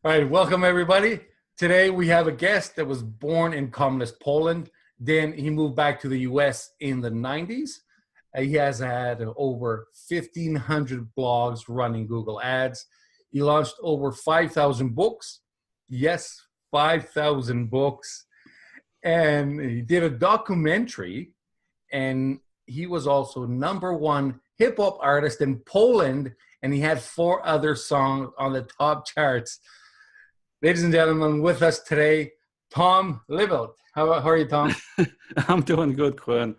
All right, welcome everybody. Today we have a guest that was born in communist Poland. Then he moved back to the US in the 90s. He has had over 1,500 blogs running Google Ads. He launched over 5,000 books. Yes, 5,000 books. And he did a documentary, and he was also number one hip hop artist in Poland. And he had four other songs on the top charts. Ladies and gentlemen, with us today, Tom Libelt. How are you, Tom? I'm doing good, Quinn.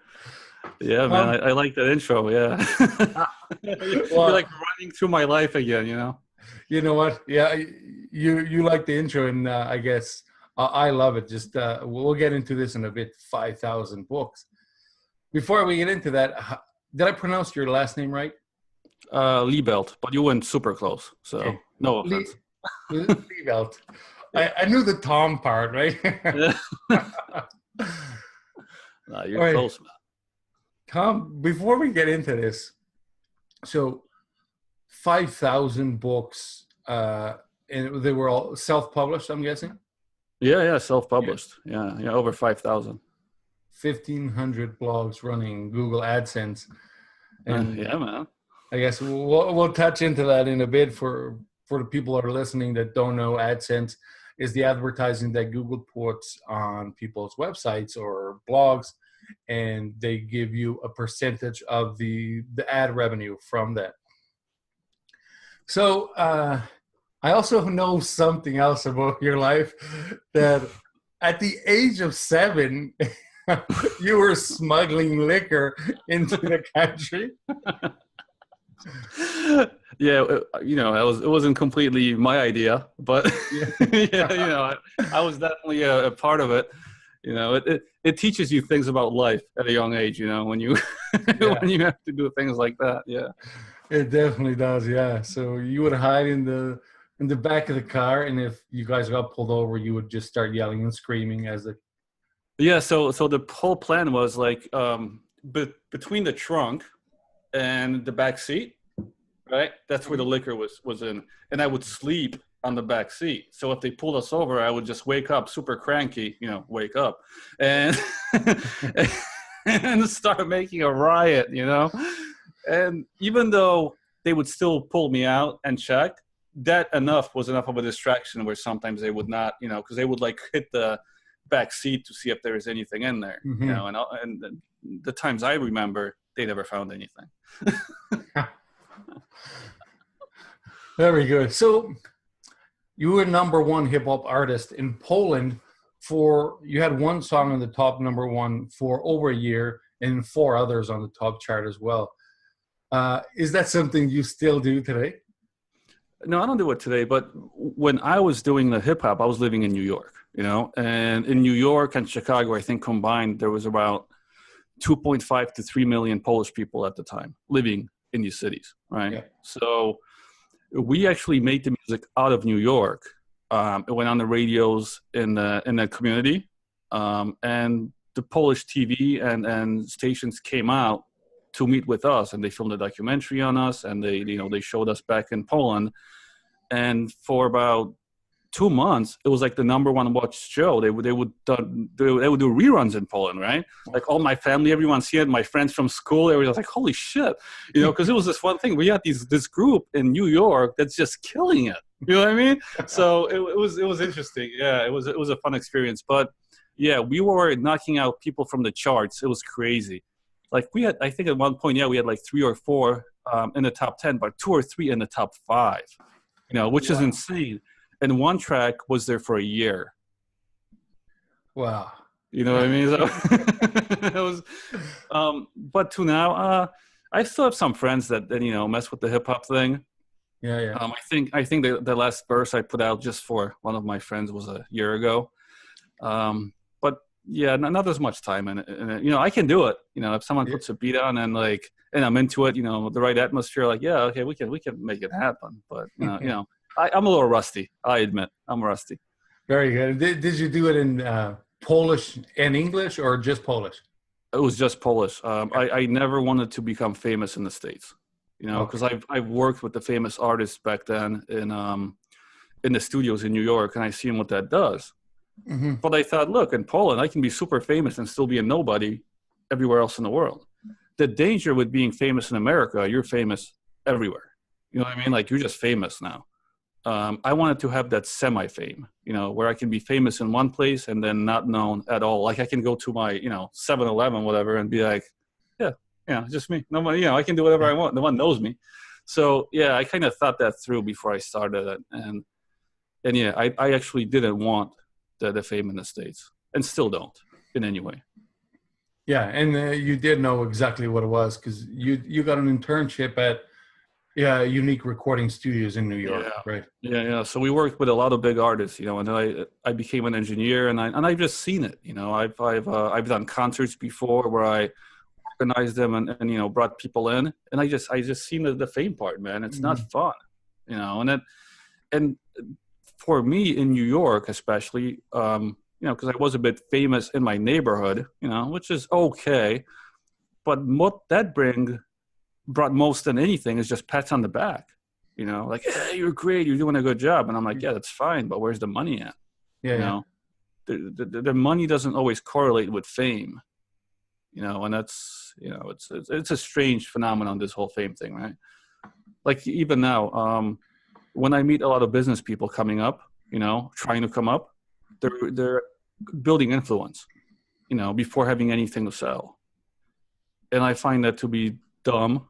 Yeah, man, Tom, I like that intro. Yeah, you're well, like running through my life again. you know what? Yeah, you like the intro, and I guess I love it. Just we'll get into this in a bit. 5,000 books. Before we get into that, did I pronounce your last name right? Libelt, but you went super close. So Okay, no offense. Libelt. Yeah, I knew the Tom part, right? yeah. Nah, All you're right, close, man. Tom. Before we get into this, so 5,000 books, and they were all self-published, I'm guessing. Yeah, Yeah. self-published. Yeah, over 5,000. 1,500 blogs running Google AdSense, and Yeah, man. I guess we'll touch into that in a bit. For the people that are listening that don't know, AdSense is the advertising that Google puts on people's websites or blogs, and they give you a percentage of the ad revenue from that. So I also know something else about your life, that at the age of 7, you were smuggling liquor into the country. Yeah, it wasn't completely my idea, but Yeah. yeah, I was definitely a part of it. It teaches you things about life at a young age. When you Yeah, when you have to do things like that. Yeah. it definitely does. Yeah. So you would hide in the back of the car, and if you guys got pulled over, you would just start yelling and screaming as the Yeah, so the whole plan was like between the trunk and the back seat, right? That's where the liquor was in, and I would sleep on the back seat. So if they pulled us over, I would just wake up super cranky, wake up, and and start making a riot. And even though they would still pull me out and check, that enough was enough of a distraction where sometimes they would not, because they would like hit the back seat to see if there is anything in there, Mhm. and the times I remember, they never found anything. Very good. So you were number one hip hop artist in Poland you had one song on the top number one for over a year, and four others on the top chart as well. Is that something you still do today? No, I don't do it today, but when I was doing the hip hop, I was living in New York, and in New York and Chicago, I think combined, there was about 2.5 to 3 million Polish people at the time living in these cities, right? Yeah. So we actually made the music out of New York. It went on the radios in the community, and the Polish TV and stations came out to meet with us, and they filmed a documentary on us, and they showed us back in Poland. And for about 2 months, it was like the number one watched show. They would do reruns in Poland, right? Like all my family, everyone's here, my friends from school, everyone was like, "Holy shit!" Because it was this one thing. We had this group in New York that's just killing it. You know what I mean? So it was interesting. Yeah, it was a fun experience. But yeah, we were knocking out people from the charts. It was crazy. Like we had, I think at one point, yeah, we had like 3 or 4 in the top 10, but 2 or 3 in the top 5. Which is Wow. insane. And one track was there for a year. Wow. You know what I mean? So it was, but to now, I still have some friends that mess with the hip hop thing. Yeah, yeah. I think the last verse I put out just for one of my friends was a year ago. But yeah, not as much time in it. I can do it. If someone Yeah. puts a beat on and I'm into it, the right atmosphere, like, yeah, okay, we can make it happen. But I'm a little rusty. I admit I'm rusty. Very good. Did you do it in Polish and English, or just Polish? It was just Polish. Yeah. I never wanted to become famous in the States, Okay. because I've worked with the famous artists back then in the studios in New York, and I seen what that does. Mm-hmm. But I thought, look, in Poland, I can be super famous and still be a nobody everywhere else in the world. The danger with being famous in America, you're famous everywhere. You know what I mean? Like, you're just famous now. I wanted to have that semi-fame, you know, where I can be famous in one place and then not known at all. Like, I can go to my, 7-Eleven, whatever, and be like, yeah, just me. No one, I can do whatever I want. No one knows me. So, yeah, I kind of thought that through before I started it. And yeah, I actually didn't want the fame in the States, and still don't in any way. Yeah, and you did know exactly what it was, because you got an internship at Unique Recording Studios in New York, right? Yeah. So we worked with a lot of big artists, and then I became an engineer, and I've just seen it. I've done concerts before where I organized them and brought people in, and I just seen the fame part, man. It's not fun, and for me in New York, especially, because I was a bit famous in my neighborhood, which is okay, but what that brought most than anything is just pats on the back, like, hey, you're great, you're doing a good job, and I'm like, yeah, that's fine, but where's the money at? The money doesn't always correlate with fame, and that's it's a strange phenomenon, this whole fame thing, right? Like, even now, when I meet a lot of business people coming up, trying to come up, they're building influence, before having anything to sell. And I find that to be dumb.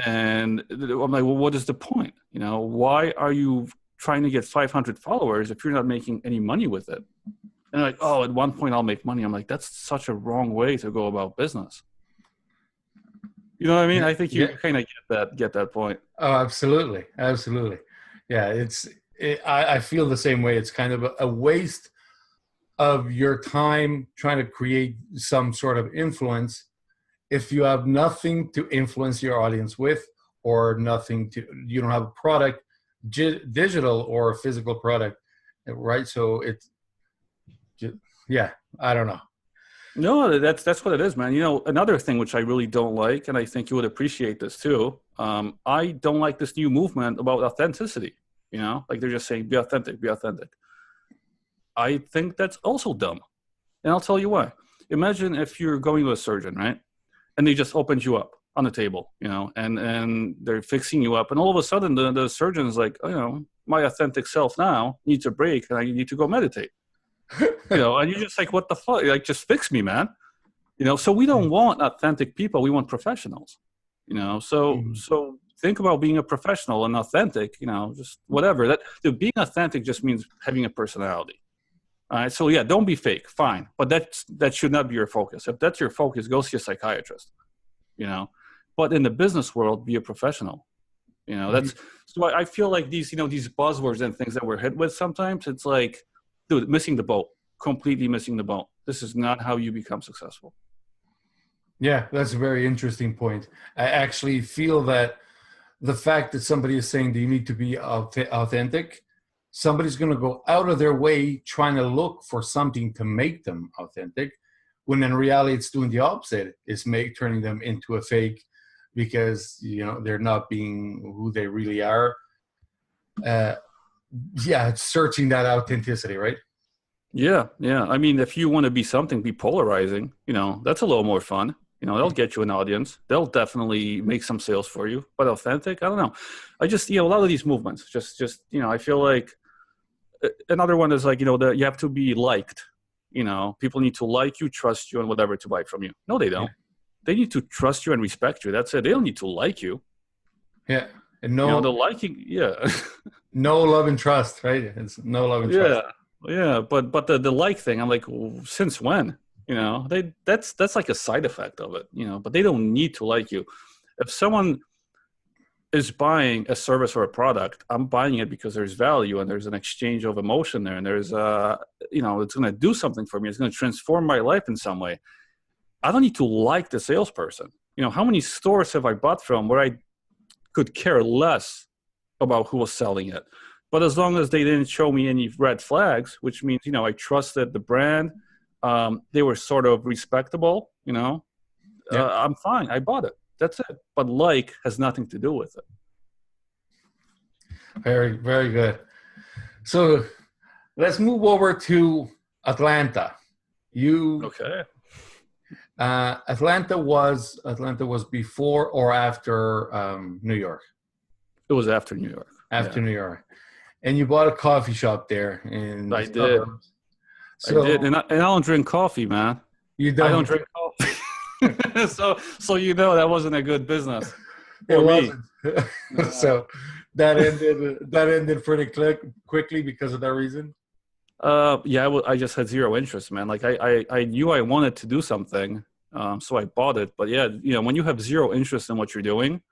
And I'm like, well, what is the point? Why are you trying to get 500 followers if you're not making any money with it? And like, oh, at one point I'll make money. I'm like, that's such a wrong way to go about business. You know what I mean? I think you kind of get that point. Oh, absolutely. Absolutely. Yeah, I feel the same way. It's kind of a waste of your time trying to create some sort of influence if you have nothing to influence your audience with, or you don't have a product, digital or physical product, right? So it's just, I don't know. No, that's what it is, man. Another thing which I really don't like, and I think you would appreciate this too, I don't like this new movement about authenticity. Like, they're just saying, be authentic, be authentic. I think that's also dumb. And I'll tell you why. Imagine if you're going to a surgeon, right? And they just opened you up on the table, and they're fixing you up. And all of a sudden the surgeon's like, my authentic self now needs a break and I need to go meditate. And you're just like, what the fuck? Like, just fix me, man. So we don't want authentic people. We want professionals, so think about being a professional and authentic, just whatever. Being authentic just means having a personality. All right. So don't be fake. Fine. But that should not be your focus. If that's your focus, go see a psychiatrist, but in the business world, be a professional. So I feel like these buzzwords and things that we're hit with sometimes, it's like, dude, missing the boat, completely missing the boat. This is not how you become successful. Yeah, that's a very interesting point. I actually feel that the fact that somebody is saying that you need to be authentic, somebody's going to go out of their way trying to look for something to make them authentic, when in reality it's doing the opposite. It's turning them into a fake, because they're not being who they really are. It's searching that authenticity, right? Yeah. I mean, if you want to be something, be polarizing. That's a little more fun. They'll get you an audience. They'll definitely make some sales for you. But authentic, I don't know. I just, a lot of these movements, just I feel like another one is like, that you have to be liked. People need to like you, trust you, and whatever to buy from you. No, they don't. Yeah. They need to trust you and respect you. That's it. They don't need to like you. Yeah. And the liking, no love and trust, right? It's no love and trust. Yeah. But the like thing, I'm like, well, since when? That's like a side effect of it, but they don't need to like you. If someone is buying a service or a product, I'm buying it because there's value and there's an exchange of emotion there, and there's it's going to do something for me. It's going to transform my life in some way. I don't need to like the salesperson. How many stores have I bought from where I could care less about who was selling it? But as long as they didn't show me any red flags, which means, I trusted the brand, they were sort of respectable, I'm fine. I bought it. That's it. But like has nothing to do with it. Very, very good. So let's move over to Atlanta. You Okay. Atlanta was before or after New York? It was after New York. After Yeah, New York, and you bought a coffee shop there in the I did. suburbs. I did, So and I don't drink coffee, man. you I don't don't. drink coffee. So you know that wasn't a good business It for me. wasn't. Yeah. So that ended pretty quickly because of that reason. Yeah, I just had zero interest, man. Like I knew I wanted to do something, so I bought it. But yeah, when you have zero interest in what you're doing,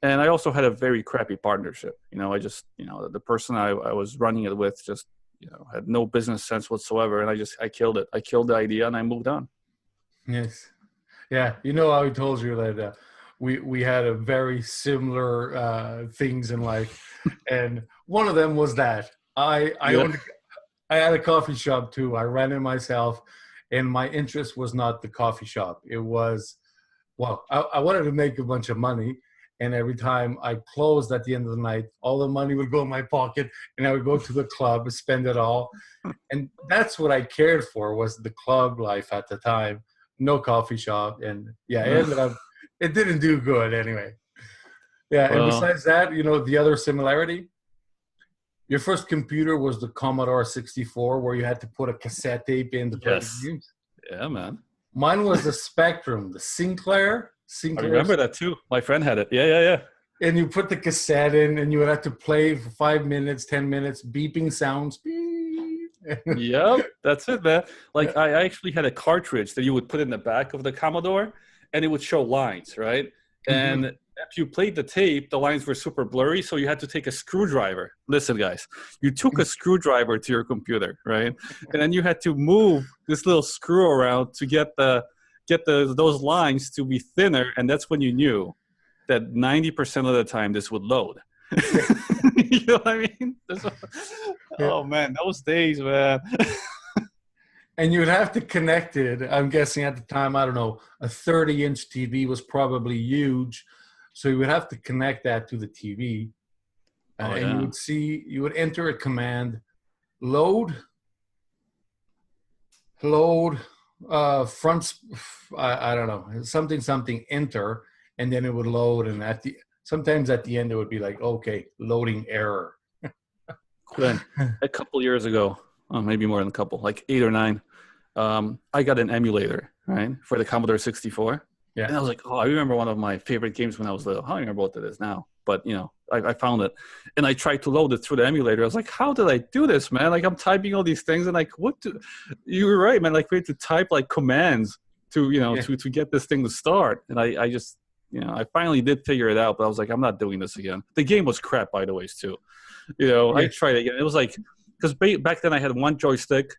and I also had a very crappy partnership. I just, the person I was running it with just, had no business sense whatsoever, and I killed it. I killed the idea, and I moved on. Yes. Yeah. How I told you that we had a very similar things in life, and one of them was that I Yeah. owned I had a coffee shop too. I ran it myself, and my interest was not the coffee shop. It was, well, I wanted to make a bunch of money, and every time I closed at the end of the night, all the money would go in my pocket, and I would go to the club and spend it all. And that's what I cared for, was the club life at the time. No coffee shop, and yeah, it didn't do good anyway. Yeah, and Well, besides that, the other similarity, your first computer was the Commodore 64, where you had to put a cassette tape in to play the yes. games. Yeah, man. Mine was the Spectrum, the Sinclair. I Sinclair, remember that too. My friend had it. Yeah, yeah, yeah. and you put the cassette in, and you would have to play for 5 minutes, 10 minutes, beeping sounds. Beep. Yep, that's it, man. Like I actually had a cartridge that you would put in the back of the Commodore, and it would show lines, right? And Mhm. if you played the tape, the lines were super blurry, so you had to take a screwdriver. Listen, guys, you took a screwdriver to your computer, right? And then you had to move this little screw around to get those lines to be thinner, and that's when you knew that 90% of the time this would load. You know what I mean? Yeah. Oh man, those days, man. And you would have to connect it. I'm guessing at the time, I don't know, a 30-inch TV was probably huge. So you would have to connect that to the TV. Oh And yeah. you would enter a command, load, load, front, I don't know, something, enter, and then it would load. And sometimes at the end, it would be like, okay, loading error. Then a couple years ago, maybe more than a couple, like 8 or 9, I got an emulator, right, for the Commodore 64. Yeah. And I was like, oh, I remember one of my favorite games when I was little. I don't remember what it is now, but I found it, and I tried to load it through the emulator. I was like, how did I do this, man? Like, I'm typing all these things, and like, you were right, man. Like, we had to type like commands to, Yeah. to get this thing to start. And I just, I finally did figure it out, but I was like, I'm not doing this again. The game was crap, by the way, too. I Yeah. tried it again. It was like, because back then I had one joystick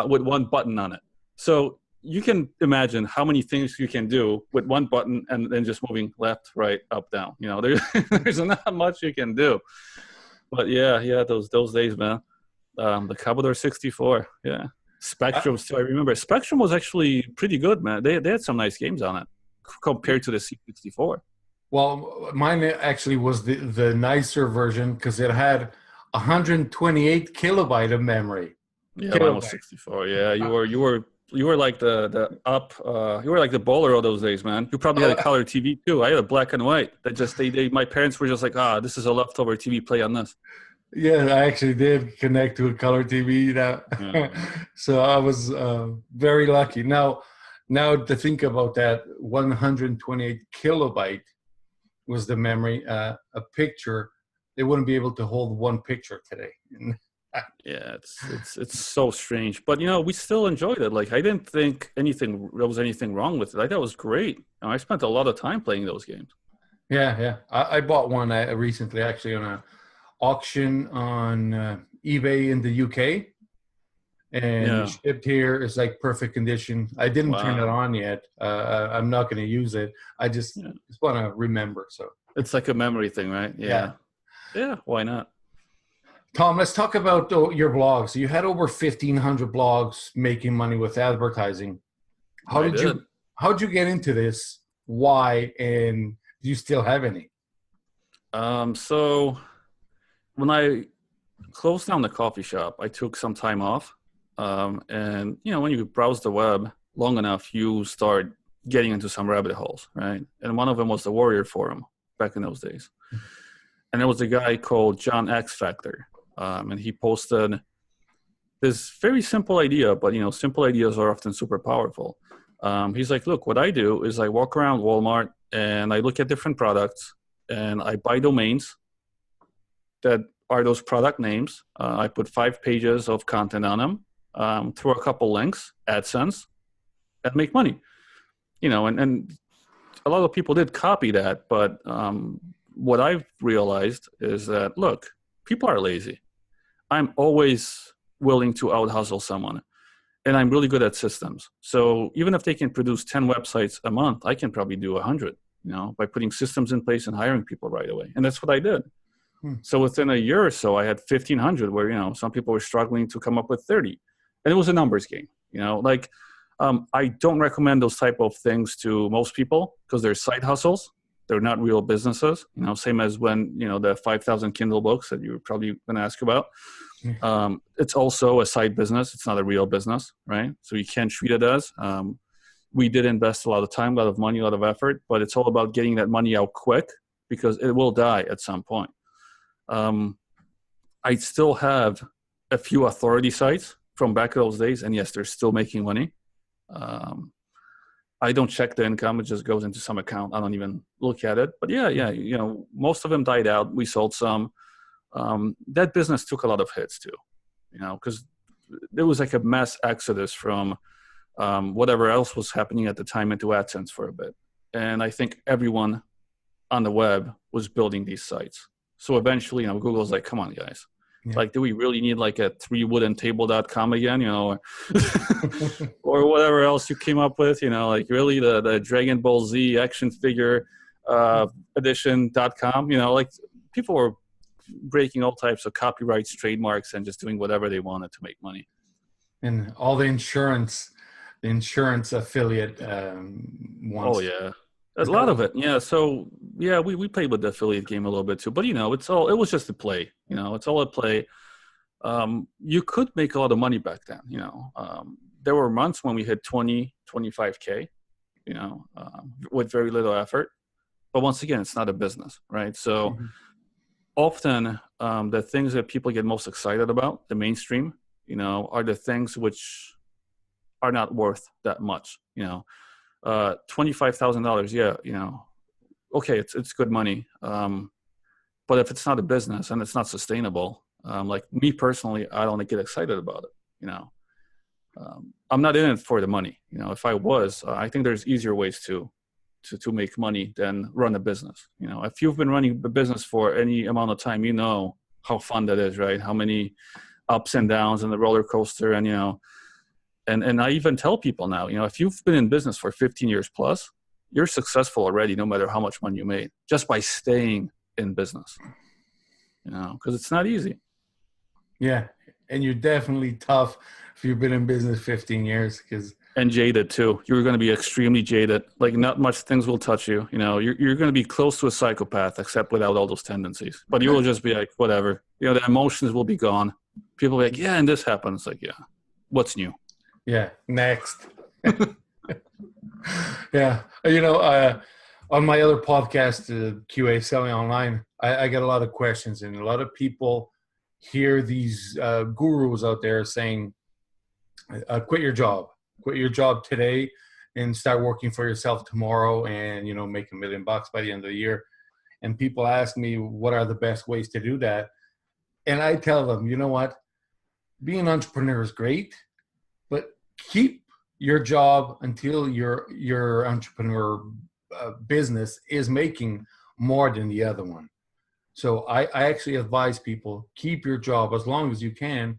with one button on it. So you can imagine how many things you can do with one button and then just moving left, right, up, down. There's not much you can do. But yeah, those days, man. The Commodore 64, yeah. Spectrum, too. I remember Spectrum was actually pretty good, man. They had some nice games on it compared to the C64. Well, mine actually was the nicer version because it had 128 kilobyte of memory. Yeah, mine was Kilobyte. 64. Yeah, you were like you were like the bowler of those days, man. You probably had a Oh, color TV too. I had a black and white. That just my parents were just like, this is a leftover TV. Play on this. yeah, I actually did connect to a color TV now. Yeah. So I was very lucky. Now to think about that, 128 kilobyte was the memory. A picture, they wouldn't be able to hold one picture today. Yeah, it's so strange, but we still enjoyed it. Like I didn't think there was anything wrong with it. I thought it was great. I spent a lot of time playing those games. Yeah. I bought one recently, actually, on a auction on eBay in the UK, and Yeah. shipped here. It's like perfect condition. I didn't turn it Wow. on yet. I'm not going to use it. I just Yeah. want to remember. So It's like a memory thing, right? yeah. Yeah. Yeah. Why not? Tom, let's talk about your blogs. You had over 1,500 blogs making money with advertising. How I did did. you How'd you get into this? Why? And do you still have any? So when I closed down the coffee shop. I took some time off. And, when you browse the web long enough, you start getting into some rabbit holes, right? And one of them was the Warrior Forum back in those days. And there was a guy called John X Factor. And he posted this very simple idea, but, simple ideas are often super powerful. He's like, look, what I do is I walk around Walmart and I look at different products and I buy domains that are those product names. I put 5 pages of content on them, throw a couple links, AdSense, and make money. And a lot of people did copy that, but what I've realized is that, look, people are lazy. I'm always willing to out-hustle someone, and I'm really good at systems. So even if they can produce 10 websites a month, I can probably do 100, by putting systems in place and hiring people right away. And that's what I did. So within a year or so, I had 1,500 where, some people were struggling to come up with 30. And it was a numbers game, I don't recommend those type of things to most people because they're side hustles. They're not real businesses, same as when, the 5,000 Kindle books that you were probably going to ask about. It's also a side business. It's not a real business, right? So you can't treat it as. We did invest a lot of time, a lot of money, a lot of effort, but it's all about getting that money out quick because it will die at some point. I still have a few authority sites from back in those days, and yes, they're still making money. I don't check the income. It just goes into some account. I don't even look at it. But yeah, most of them died out. We sold some. That business took a lot of hits too, because there was like a mass exodus from whatever else was happening at the time into AdSense for a bit. And I think everyone on the web was building these sites. So eventually, Google's like, come on, guys. Yeah. Like, do we really need like a 3woodandtable.com again, or whatever else you came up with, like really the Dragon Ball Z action figure edition.com, like people were breaking all types of copyrights, trademarks, and just doing whatever they wanted to make money. And all the insurance affiliate ones. Oh, yeah. A lot of it, yeah. So, yeah, we played with the affiliate game a little bit too. But, it was just a play. It's all a play. You could make a lot of money back then, There were months when we hit 20, 25K, with very little effort. But once again, it's not a business, right? So often the things that people get most excited about, the mainstream, are the things which are not worth that much, $25,000, yeah, okay, it's good money. But if it's not a business and it's not sustainable, like me personally, I don't get excited about it. I'm not in it for the money. If I was, I think there's easier ways to make money than run a business. If you've been running a business for any amount of time, how fun that is, right? How many ups and downs and the roller coaster, and and I even tell people now, if you've been in business for 15 years plus, you're successful already, no matter how much money you made, just by staying in business, because it's not easy. Yeah. And you're definitely tough if you've been in business 15 years. And jaded too. You're going to be extremely jaded. Like not much things will touch you. You're going to be close to a psychopath, except without all those tendencies. But you will just be like, whatever. The emotions will be gone. People will be like, yeah, and this happens. Like, yeah, what's new? Yeah, next. Yeah. On my other podcast, QA Selling Online, I get a lot of questions, and a lot of people hear these gurus out there saying, quit your job today and start working for yourself tomorrow and, make $1 million by the end of the year. And people ask me, what are the best ways to do that? And I tell them, you know what? Being an entrepreneur is great, but keep your job until your entrepreneur business is making more than the other one. So I actually advise people, keep your job as long as you can,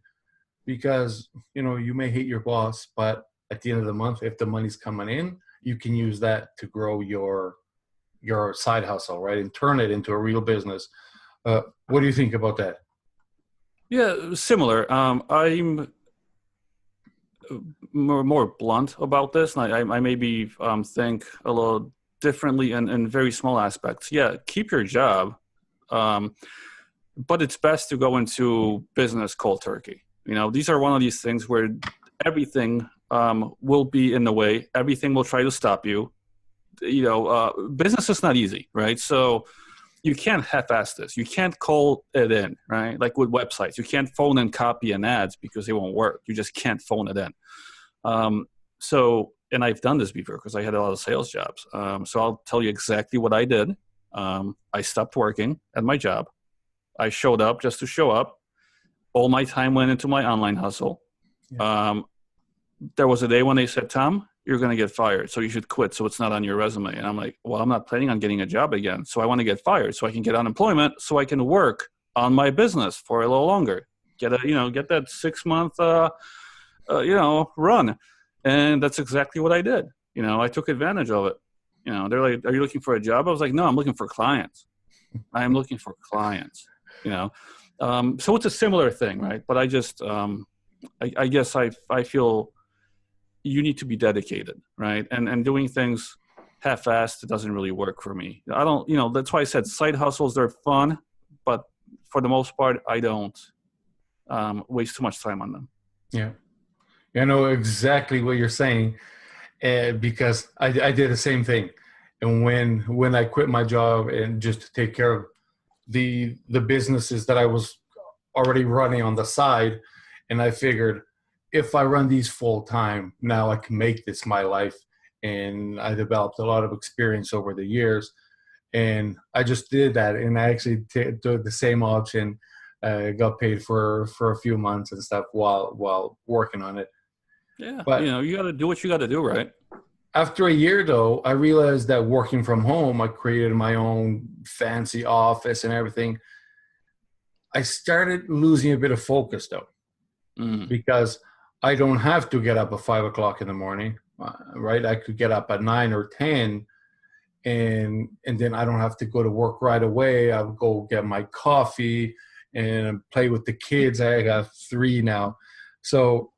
because, you may hate your boss, but at the end of the month, if the money's coming in, you can use that to grow your side hustle, right? And turn it into a real business. What do you think about that? Yeah, similar. I'm more blunt about this, and I maybe think a little differently in very small aspects. Yeah, keep your job. but it's best to go into business cold turkey. These are one of these things where everything will be in the way. Everything will try to stop you. Business is not easy, right? So you can't half-ass this. You can't call it in, right? Like with websites, you can't phone and copy an ads because they won't work. You just can't phone it in. And I've done this before because I had a lot of sales jobs. So I'll tell you exactly what I did. I stopped working at my job. I showed up just to show up. All my time went into my online hustle. Yeah. There was a day when they said, Tom, you're going to get fired, so you should quit so it's not on your resume. And I'm like, well, I'm not planning on getting a job again. So I want to get fired so I can get unemployment so I can work on my business for a little longer. Get that 6-month, run. And that's exactly what I did. I took advantage of it. They're like, are you looking for a job? I was like, no, I'm looking for clients. I am looking for clients, So it's a similar thing, right? But I just, I guess I feel you need to be dedicated, right? And doing things half-assed doesn't really work for me. I don't, that's why I said side hustles, they're fun, but for the most part, I don't waste too much time on them. Yeah. I know exactly what you're saying because I did the same thing. And when I quit my job and just to take care of the businesses that I was already running on the side, and I figured if I run these full time, now I can make this my life. And I developed a lot of experience over the years. And I just did that. And I actually did the same option, got paid for a few months and stuff while working on it. Yeah, but you got to do what you got to do, right? After a year, though, I realized that working from home, I created my own fancy office and everything. I started losing a bit of focus, though, because I don't have to get up at 5 o'clock in the morning, right? I could get up at 9 or 10, and then I don't have to go to work right away. I'll go get my coffee and play with the kids. I got 3 now, so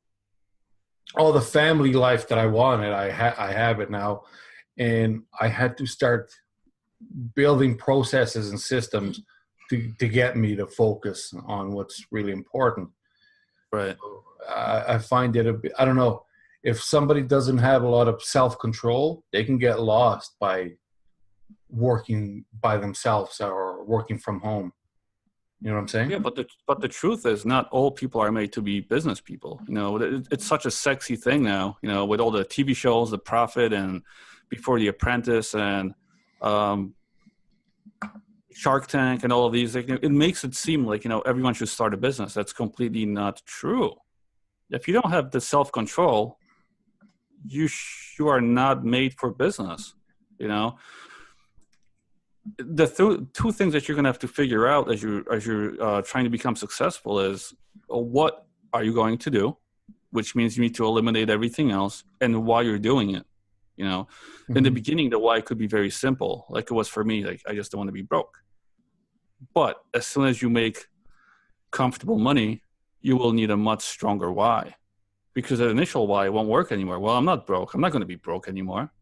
all the family life that I wanted, I have it now. And I had to start building processes and systems to get me to focus on what's really important. Right. I find it a bit, I don't know, if somebody doesn't have a lot of self-control, they can get lost by working by themselves or working from home. You know what I'm saying? Yeah, but the truth is, not all people are made to be business people. It's such a sexy thing now. With all the TV shows, The Prophet, and before The Apprentice, and Shark Tank, and all of these. It makes it seem like everyone should start a business. That's completely not true. If you don't have the self-control, you are not made for business. The two things that you're going to have to figure out as you're trying to become successful is what are you going to do, which means you need to eliminate everything else, and why you're doing it. In the beginning, the why could be very simple, like it was for me. Like, I just don't want to be broke. But as soon as you make comfortable money, you will need a much stronger why, because the initial why won't work anymore. Well, I'm not broke. I'm not going to be broke anymore.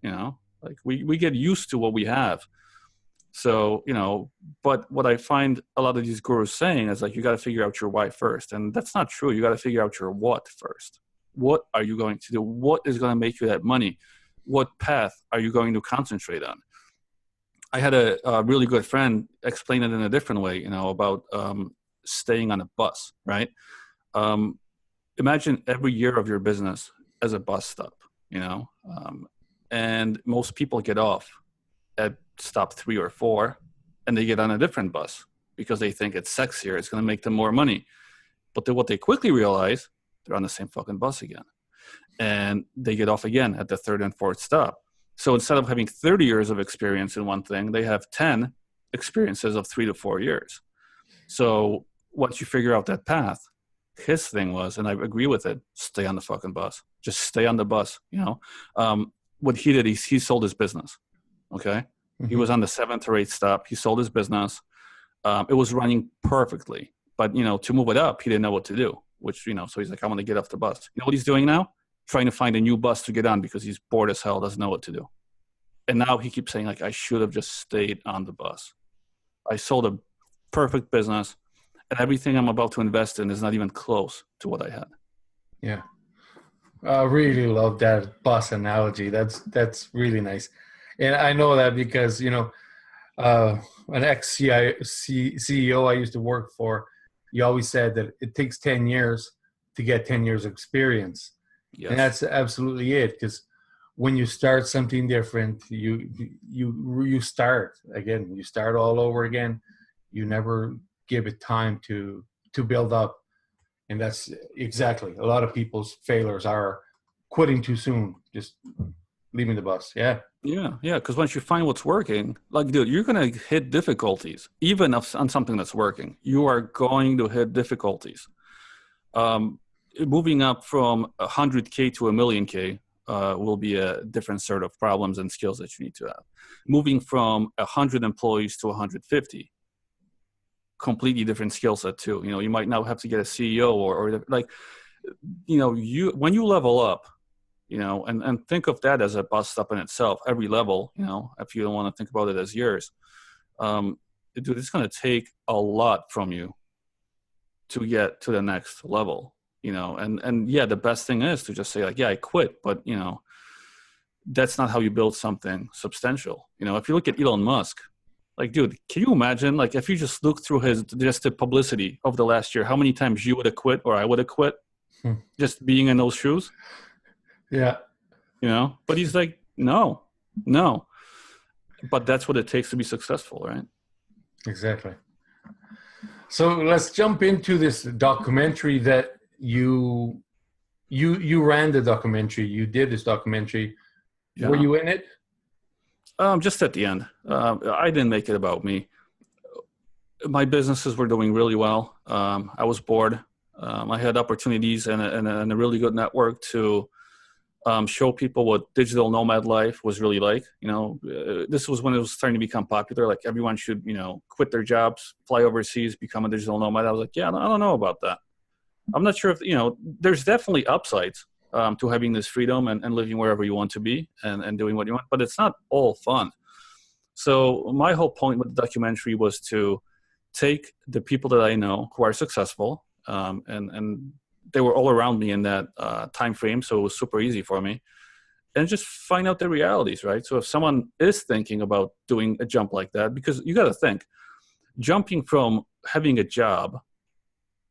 Like we get used to what we have. So, but what I find a lot of these gurus saying is like, you got to figure out your why first. And that's not true. You got to figure out your what first. What are you going to do? What is going to make you that money? What path are you going to concentrate on? I had a really good friend explain it in a different way, about staying on a bus, right? Imagine every year of your business as a bus stop, and most people get off at stop 3 or 4, and they get on a different bus because they think it's sexier. It's going to make them more money. But then what they quickly realize, they're on the same fucking bus again. And they get off again at the 3rd and 4th stop. So instead of having 30 years of experience in one thing, they have 10 experiences of 3 to 4 years. So once you figure out that path, his thing was, and I agree with it, stay on the fucking bus. Just stay on the bus, What he did, he sold his business. Okay. He was on the 7th or 8th stop. He sold his business. It was running perfectly, but to move it up, he didn't know what to do, which, so he's like, I want to get off the bus. You know what he's doing now? Trying to find a new bus to get on because he's bored as hell, doesn't know what to do. And now he keeps saying like, I should have just stayed on the bus. I sold a perfect business. and everything I'm about to invest in is not even close to what I had. Yeah. I really love that bus analogy. That's really nice. And I know that because, an CEO I used to work for, he always said that it takes 10 years to get 10 years experience. Yes. And that's absolutely it. Because when you start something different, you start again, you start all over again. You never give it time to build up. And that's exactly, a lot of people's failures are quitting too soon, just leaving the bus. Yeah. Yeah, because once you find what's working, like, dude, you're going to hit difficulties, even on something that's working. You are going to hit difficulties. Moving up from 100K to 1,000,000K will be a different sort of problems and skills that you need to have. Moving from 100 employees to 150, completely different skill set too. You might now have to get a CEO or like, when you level up, and think of that as a bus stop in itself, every level, if you don't want to think about it as yours, dude, it's going to take a lot from you to get to the next level, and yeah, the best thing is to just say like, yeah, I quit, but that's not how you build something substantial. If you look at Elon Musk, like, dude, can you imagine, like, if you just look through just the publicity of the last year, how many times you would have quit or I would have quit just being in those shoes? Yeah. But he's like, no. But that's what it takes to be successful, right? Exactly. So let's jump into this documentary that you ran the documentary. You did this documentary. Yeah. Were you in it? Just at the end. I didn't make it about me. My businesses were doing really well. I was bored. I had opportunities and a really good network to show people what digital nomad life was really like. This was when it was starting to become popular. Like, everyone should, quit their jobs, fly overseas, become a digital nomad. I was like, yeah, I don't know about that. I'm not sure if, there's definitely upsides to having this freedom and living wherever you want to be and doing what you want, but it's not all fun. So my whole point with the documentary was to take the people that I know who are successful, and they were all around me in that time frame, so it was super easy for me, and just find out the realities, right? So if someone is thinking about doing a jump like that, because you got to think, jumping from having a job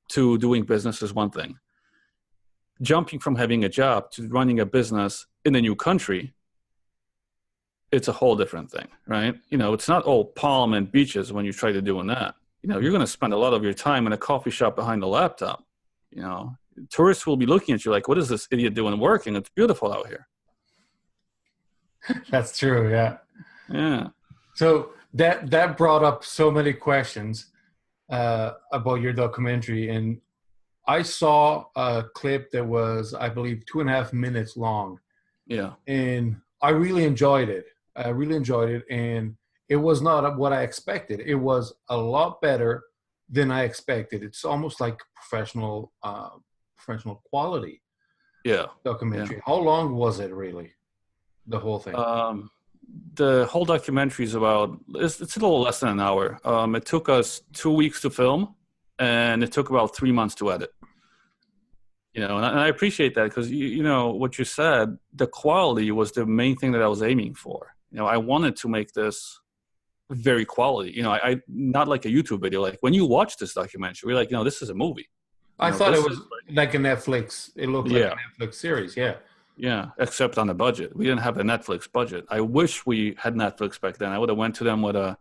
to doing business is one thing. Jumping from having a job to running a business in a new country, it's a whole different thing, right? It's not all palm and beaches when you try to doing that. You're going to spend a lot of your time in a coffee shop behind a laptop. Tourists will be looking at you like, what is this idiot doing working? It's beautiful out here. That's true. Yeah. Yeah. So that brought up so many questions about your documentary. And I saw a clip that was, I believe, 2.5 minutes long. Yeah. And I really enjoyed it. And it was not what I expected. It was a lot better than I expected. It's almost like professional quality. Yeah. Documentary. Yeah. How long was it really? The whole thing? The whole documentary is it's a little less than an hour. It took us 2 weeks to film, and it took about 3 months to edit. And I appreciate that because, what you said, the quality was the main thing that I was aiming for. I wanted to make this very quality. I not like a YouTube video. Like, when you watch this documentary, you're like, this is a movie. I thought it was like a Netflix. It looked like a Netflix series. Yeah. Yeah, except on the budget. We didn't have a Netflix budget. I wish we had Netflix back then. I would have went to them with a,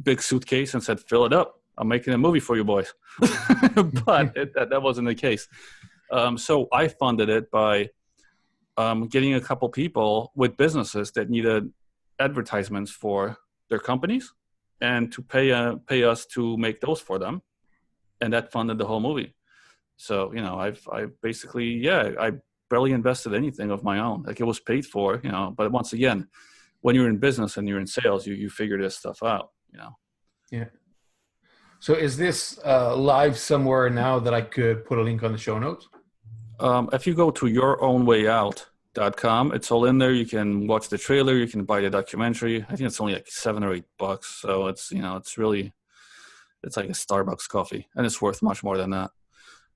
big suitcase and said, fill it up. I'm making a movie for you boys. But that wasn't the case. So I funded it by getting a couple people with businesses that needed advertisements for their companies and to pay us to make those for them. And that funded the whole movie. So, I basically, I barely invested anything of my own. Like, it was paid for, but once again, when you're in business and you're in sales, you figure this stuff out, Yeah. So is this live somewhere now that I could put a link on the show notes? If you go to yourownwayout.com, it's all in there. You can watch the trailer. You can buy the documentary. I think it's only like $7 or $8. So it's, it's really, it's like a Starbucks coffee, and it's worth much more than that.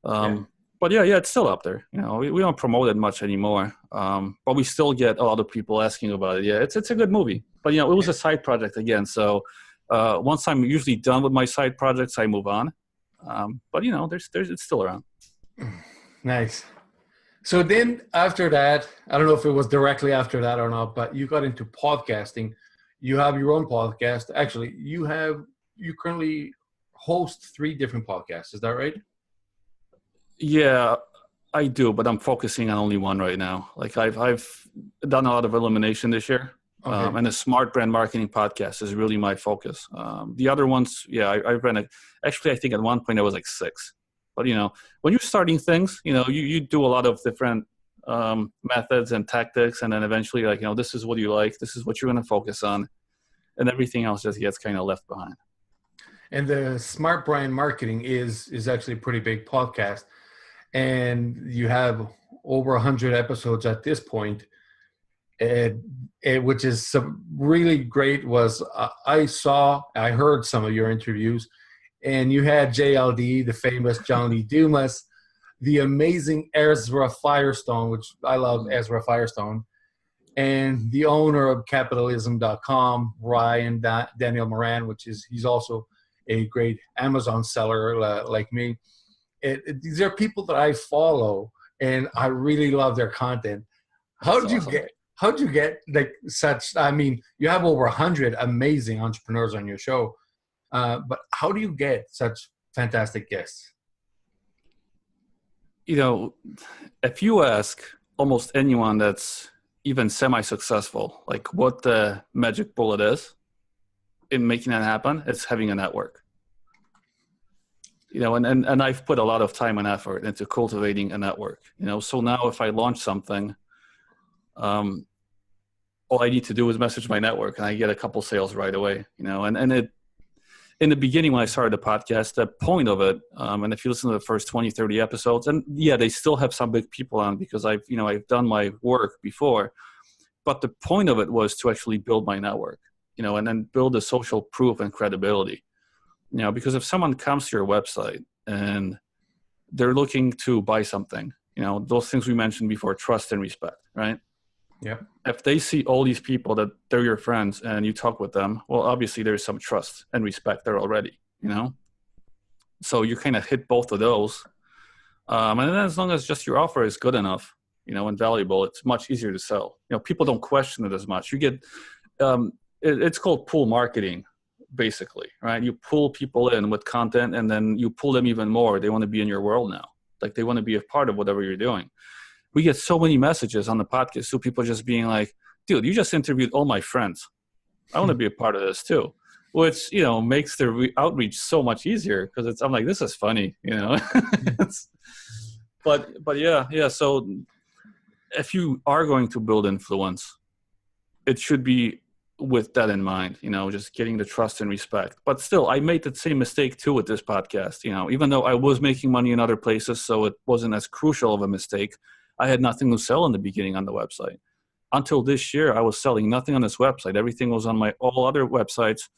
But yeah, it's still up there. We don't promote it much anymore, but we still get a lot of people asking about it. Yeah, it's a good movie, but it was a side project again. So once I'm usually done with my side projects, I move on. But it's still around. Nice. So then after that, I don't know if it was directly after that or not, but you got into podcasting. You have your own podcast. Actually, you currently host 3 different podcasts. Is that right? Yeah, I do, but I'm focusing on only one right now. Like I've done a lot of elimination this year. Okay. And the smart brand marketing podcast is really my focus. The other ones, I ran it. Actually, I think at one point I was like 6. But, when you're starting things, you do a lot of different methods and tactics. And then eventually, this is what you like. This is what you're going to focus on. And everything else just gets kind of left behind. And the Smart Brand Marketing is actually a pretty big podcast. And you have over 100 episodes at this point. Which is some really great I heard some of your interviews. And you had JLD, the famous Johnny Dumas, the amazing Ezra Firestone, which I love Ezra Firestone, and the owner of capitalism.com, Ryan Daniel Moran, he's also a great Amazon seller like me. These are people that I follow, and I really love their content. How'd you get like such, you have over 100 amazing entrepreneurs on your show. But how do you get such fantastic guests? If you ask almost anyone that's even semi-successful, like what the magic bullet is in making that happen, it's having a network. And I've put a lot of time and effort into cultivating a network. So now if I launch something, all I need to do is message my network, and I get a couple sales right away. And it. In the beginning, when I started the podcast, the point of it, and if you listen to the first 20, 30 episodes, and they still have some big people on because I've done my work before, but the point of it was to actually build my network, and then build the social proof and credibility, because if someone comes to your website and they're looking to buy something, those things we mentioned before, trust and respect, right? Yeah. If they see all these people that they're your friends and you talk with them, well, obviously there's some trust and respect there already, So you kind of hit both of those. And then as long as just your offer is good enough, and valuable, it's much easier to sell. People don't question it as much. You get, it's called pull marketing, basically, right? You pull people in with content, and then you pull them even more. They want to be in your world now. Like they want to be a part of whatever you're doing. We get so many messages on the podcast, so people just being like, dude, you just interviewed all my friends. I want to be a part of this too, which, makes the outreach so much easier because I'm like, this is funny, but yeah. So if you are going to build influence, it should be with that in mind, just getting the trust and respect. But still, I made the same mistake too with this podcast, even though I was making money in other places, so it wasn't as crucial of a mistake. I had nothing to sell in the beginning on the website. Until this year, I was selling nothing on this website. Everything was on my all other websites,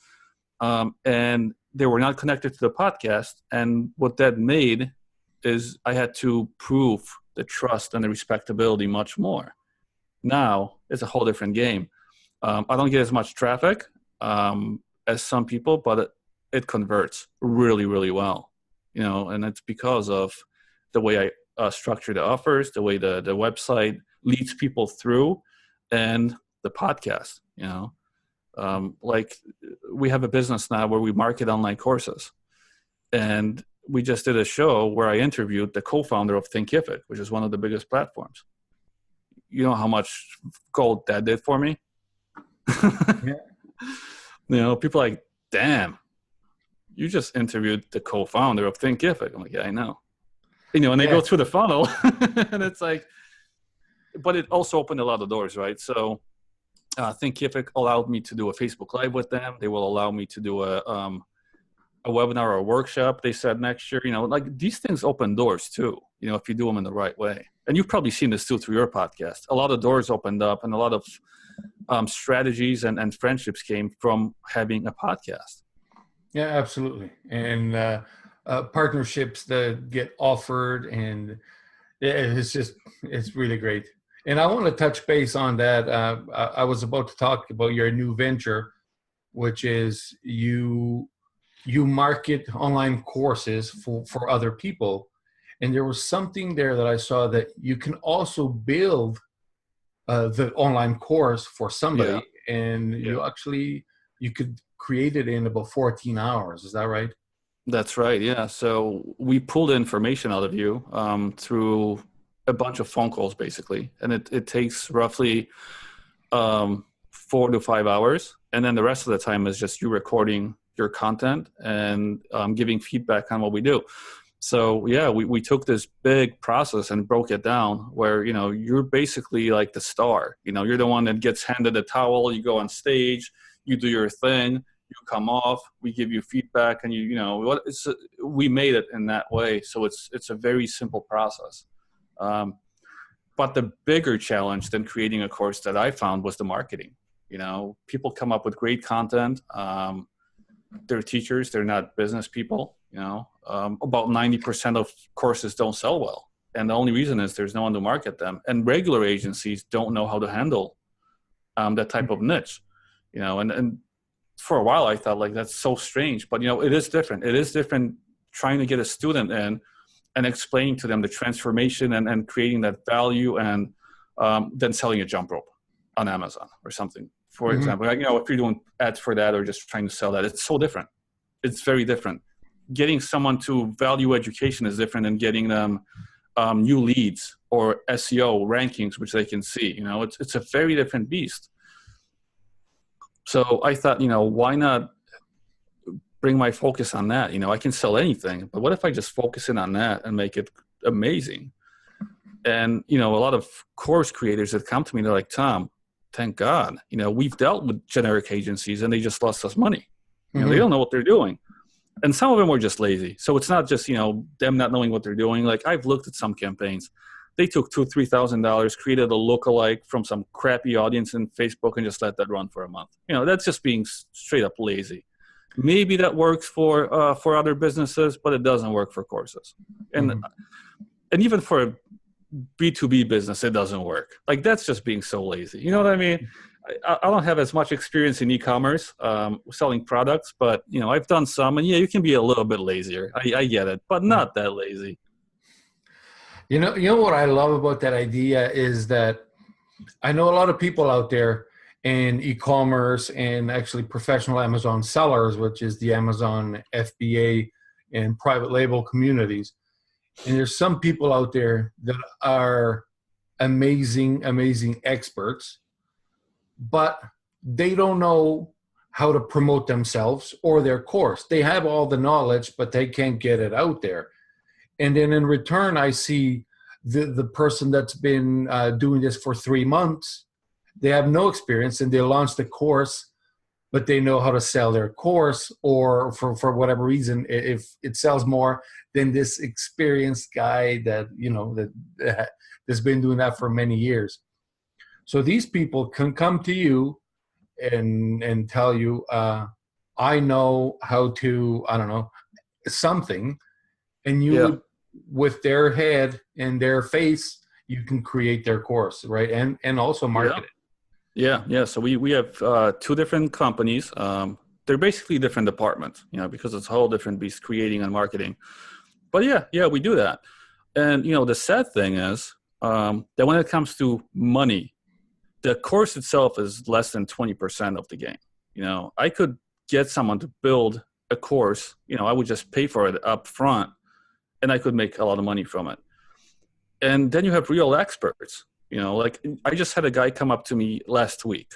and they were not connected to the podcast. And what that made is I had to prove the trust and the respectability much more. Now, it's a whole different game. I don't get as much traffic as some people, but it converts really, really well. And it's because of the way I structure the offers, the way the website leads people through, and the podcast. Like we have a business now where we market online courses, and we just did a show where I interviewed the co-founder of Thinkific, which is one of the biggest platforms. You know how much gold that did for me? Yeah. People are like, damn, you just interviewed the co-founder of Thinkific. I'm like, yeah, I know. And they go through the funnel and it's like, but it also opened a lot of doors, right? So Thinkific allowed me to do a Facebook Live with them. They will allow me to do a webinar or a workshop. They said next year, like these things open doors too, if you do them in the right way. And you've probably seen this too through your podcast. A lot of doors opened up and a lot of strategies and friendships came from having a podcast. Yeah, absolutely. And partnerships that get offered, and it's really great. And I want to touch base on that. I was about to talk about your new venture, which is you market online courses for other people. And there was something there that I saw that you can also build the online course for Yeah, somebody, and yeah. you could create it in about 14 hours. Is that right? That's right. Yeah. So we pull the information out of you through a bunch of phone calls, basically, and it takes roughly 4 to 5 hours, and then the rest of the time is just you recording your content and giving feedback on what we do. So yeah, we took this big process and broke it down where, you're basically like the star. You're the one that gets handed a towel, you go on stage, you do your thing, you come off, we give you feedback, and we made it in that way. So it's a very simple process. But the bigger challenge than creating a course that I found was the marketing. People come up with great content. They're teachers, they're not business people. About 90% of courses don't sell well. And the only reason is there's no one to market them. And regular agencies don't know how to handle that type of niche. And for a while I thought like, that's so strange, but it is different. It is different trying to get a student in and explaining to them the transformation and creating that value, and then selling a jump rope on Amazon or something. For example, if you're doing ads for that or just trying to sell that, it's so different. It's very different. Getting someone to value education is different than getting them new leads or SEO rankings, which they can see. It's a very different beast. So I thought, why not bring my focus on that? I can sell anything, but what if I just focus in on that and make it amazing? And, a lot of course creators that come to me, they're like, Tom, thank God, we've dealt with generic agencies and they just lost us money. They don't know what they're doing. And some of them were just lazy. So it's not just, them not knowing what they're doing. Like I've looked at some campaigns. They took $2,000-$3,000, created a lookalike from some crappy audience in Facebook and just let that run for a month. That's just being straight up lazy. Maybe that works for other businesses, but it doesn't work for courses. And even for a B2B business, it doesn't work. Like that's just being so lazy. You know what I mean? I don't have as much experience in e-commerce selling products, but I've done some, and yeah, you can be a little bit lazier. I get it, but not that lazy. You know what I love about that idea is that I know a lot of people out there in e-commerce and actually professional Amazon sellers, which is the Amazon FBA and private label communities. And there's some people out there that are amazing, amazing experts, but they don't know how to promote themselves or their course. They have all the knowledge, but they can't get it out there. And then in return, I see the person that's been doing this for 3 months. They have no experience and they launch the course, but they know how to sell their course, or for whatever reason, if it sells more than this experienced guy that, that's been doing that for many years. So these people can come to you and tell you, I know how to, I don't know, something, and you would, with their head and their face, you can create their course, right? And also market it. Yeah. So we have 2 different companies. They're basically different departments, because it's a whole different beast, creating and marketing. But yeah, we do that. And, the sad thing is that when it comes to money, the course itself is less than 20% of the game. I could get someone to build a course, I would just pay for it up front, and I could make a lot of money from it. And then you have real experts, like I just had a guy come up to me last week.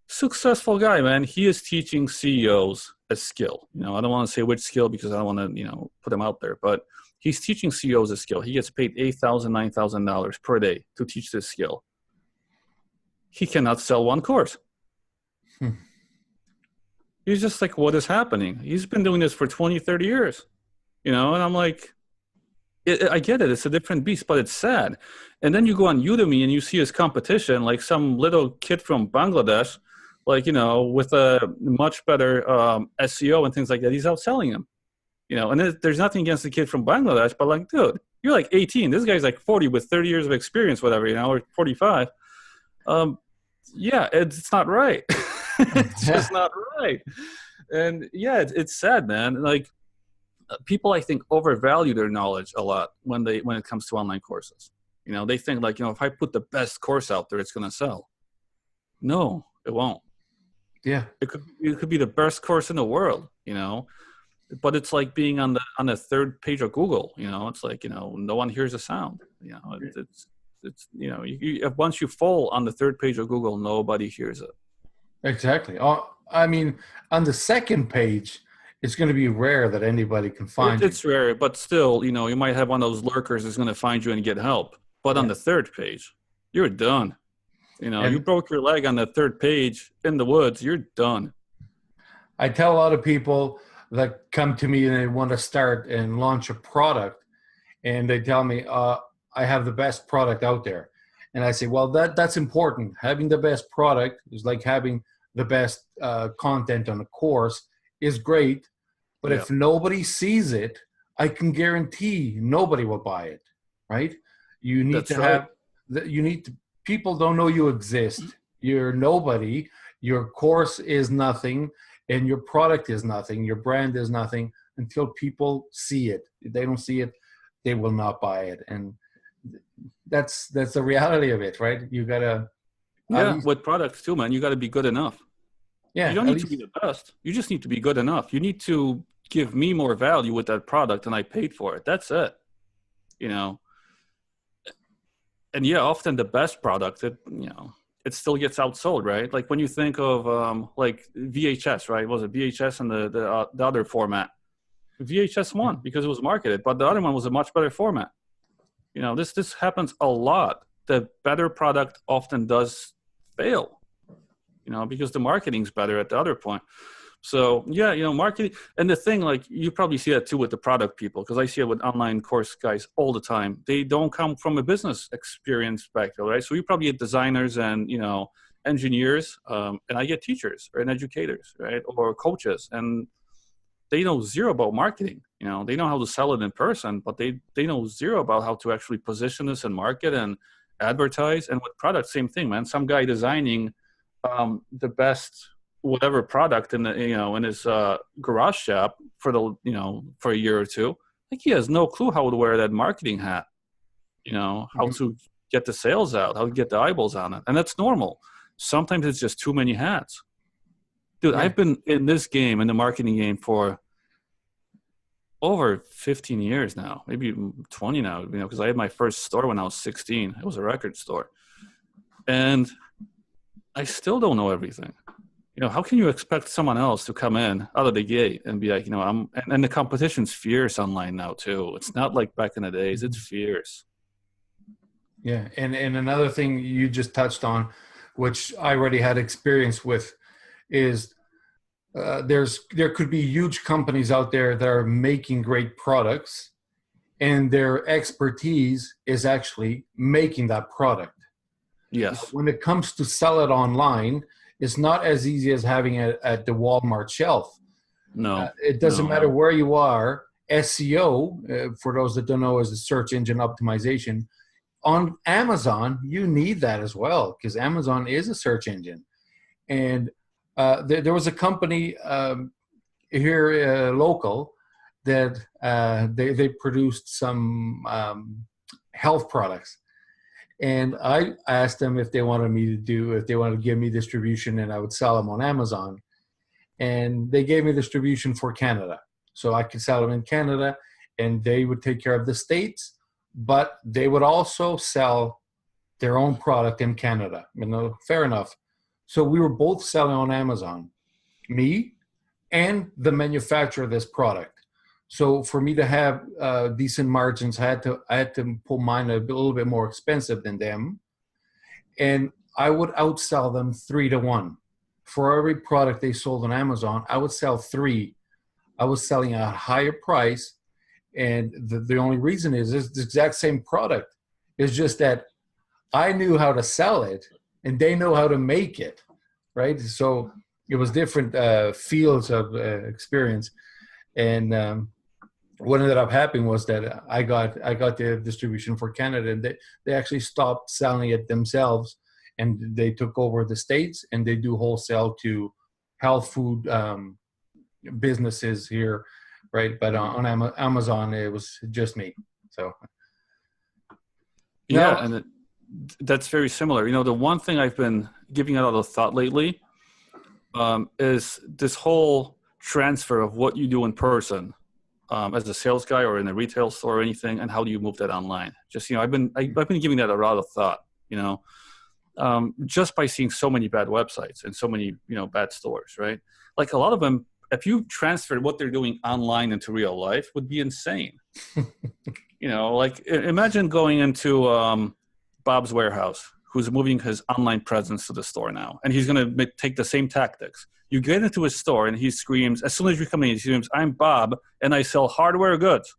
Successful guy, man. He is teaching CEOs a skill. I don't want to say which skill because I don't want to, put him out there, but he's teaching CEOs a skill. He gets paid $8,000, $9,000 per day to teach this skill. He cannot sell one course. He's just like, what is happening? He's been doing this for 20, 30 years, and I'm like, I get it. It's a different beast, but it's sad. And then you go on Udemy and you see his competition, like some little kid from Bangladesh, like, with a much better SEO and things like that, he's outselling him. And there's nothing against the kid from Bangladesh, but like, dude, you're like 18. This guy's like 40 with 30 years of experience, whatever, or 45. Yeah, it's not right. It's just not right. And yeah, it's sad, man. Like, people, I think, overvalue their knowledge a lot when it comes to online courses. They think like, if I put the best course out there, it's going to sell. No, it won't. Yeah. It could be the best course in the world, but it's like being on the third page of Google. It's like, no one hears a sound. It's once you fall on the third page of Google, nobody hears it. Exactly. I mean, on the second page, it's going to be rare that anybody can find you. It's rare, but still, you might have one of those lurkers that's going to find you and get help. But on the third page, you're done. You broke your leg on the third page in the woods, you're done. I tell a lot of people that come to me and they want to start and launch a product, and they tell me, I have the best product out there. And I say, well, that's important. Having the best product is like having the best content on a course is great. But if nobody sees it, I can guarantee nobody will buy it, right? You need people don't know you exist. You're nobody. Your course is nothing, and your product is nothing. Your brand is nothing until people see it. If they don't see it, they will not buy it. And that's the reality of it, right? You gotta with products too, man. You got to be good enough. You don't need to be the best. You just need to be good enough. You need to give me more value with that product and I paid for it. That's it. And yeah, often the best product, it still gets outsold, right? Like when you think of like VHS, right? Was it VHS and the other format? VHS won because it was marketed, but the other one was a much better format. This happens a lot. The better product often does fail, because the marketing's better at the other point. So yeah, marketing. And the thing, like, you probably see that too with the product people, because I see it with online course guys all the time. They don't come from a business experience background, right? So you probably get designers and, engineers, and I get teachers and educators, right? Or coaches, and they know zero about marketing. They know how to sell it in person, but they know zero about how to actually position this and market and advertise. And with product, same thing, man. Some guy designing the best whatever product in his garage shop for for a year or two, like, he has no clue how to wear that marketing hat, how to get the sales out, how to get the eyeballs on it. And that's normal. Sometimes it's just too many hats. Dude, I've been in this game, in the marketing game, for over 15 years now, maybe 20 now, because I had my first store when I was 16. It was a record store. And I still don't know everything. How can you expect someone else to come in out of the gate and be like, and the competition's fierce online now too. It's not like back in the days, it's fierce. Yeah. And another thing you just touched on, which I already had experience with, is there could be huge companies out there that are making great products, and their expertise is actually making that product. Yes. When it comes to sell it online, it's not as easy as having it at the Walmart shelf. No. It doesn't matter where you are. SEO, for those that don't know, is the search engine optimization. On Amazon, you need that as well, because Amazon is a search engine. And there was a company here local that they produced some health products. And I asked them if they wanted to give me distribution, and I would sell them on Amazon. And they gave me distribution for Canada. So I could sell them in Canada, and they would take care of the States, but they would also sell their own product in Canada. Fair enough. So we were both selling on Amazon, me and the manufacturer of this product. So for me to have decent margins, I had to pull mine a little bit more expensive than them, and I would outsell them 3-1. For every product they sold on Amazon, I would sell 3. I was selling at a higher price, and the only reason is it's the exact same product. It's just that I knew how to sell it, and they know how to make it, right? So it was different fields of experience. And what ended up happening was that I got the distribution for Canada, and they actually stopped selling it themselves, and they took over the States, and they do wholesale to health food businesses here, right? But on Amazon, it was just me. So Yeah, now, and that's very similar. You know, the one thing I've been giving it a lot of thought lately is this whole transfer of what you do in person as a sales guy or in a retail store or anything, and how do you move that online? Just, you know, I've been giving that a lot of thought, you know, just by seeing so many bad websites and so many, you know, bad stores, right? Like a lot of them, if you transferred what they're doing online into real life, would be insane. You know, like imagine going into Bob's warehouse, who's moving his online presence to the store now, and he's going to take the same tactics. You get into his store, and he screams, as soon as you come in, he screams, "I'm Bob, and I sell hardware goods."